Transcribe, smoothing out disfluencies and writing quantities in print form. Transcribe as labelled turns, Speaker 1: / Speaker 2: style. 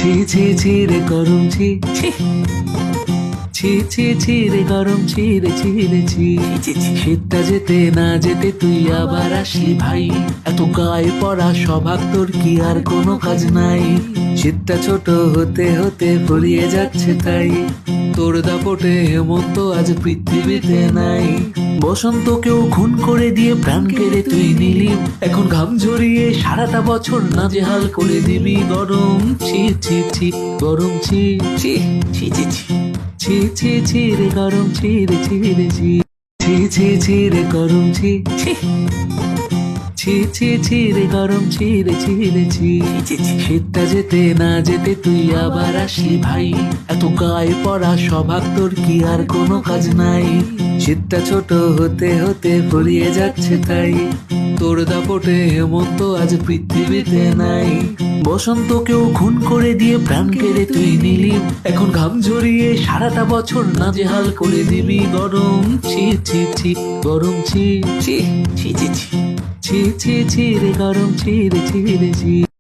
Speaker 1: ছি ছি ছি রে গরম ছি ছি ছি ছি ছি রে গরম ছি রে ছি রে ছি। শীতটা যেতে না যেতে তুই আবার আসলি ভাই, এত গায়ে পড়া স্বভাব তোর কি আর কোনো কাজ নাই। শীতটা ছোট হতে হতে ফুরিয়ে যাচ্ছে তাই, তোর দাপটে হেমন্ত আজ পৃথিবীতে নাই। বসন্তকেও খুন করে দিয়ে প্রাণ কেড়ে তুই নিলি, এখন ঘাম ঝরিয়ে সারাটা বছর নাজেহাল করে দিবি। গরম ছি ছি ছি গরম ছি ছি ছি ছি ছি ছি ছি ছি রে গরম ছি রে ছি রে ছি ছি ছি ছি রে গরম ছি ছি ছি ছি ছি রে গরম ছি রে ছি রে ছি। শীতটা যেতে না যেতে তুই আবার আসলি ভাই, এত গায়ে পড়া স্বভাব তোর কি আর কোনো কাজ নাই। শীতটা ছোট হতে হতে ফুরিয়ে যাচ্ছে তাই, তোর দাপটে হেমন্ত আজ পৃথিবীতে নাই। বসন্তকেও খুন করে দিয়ে প্রাণ কেড়ে তুই নিলি, এখন ঘাম ঝরিয়ে সারাটা বছর নাজেহাল করে দিবি। গরম ছি ছি ছি গরম ছি ছি ছি ছি ছি ছি ছি ছি রে গরম ছি রে ছি রে ছি।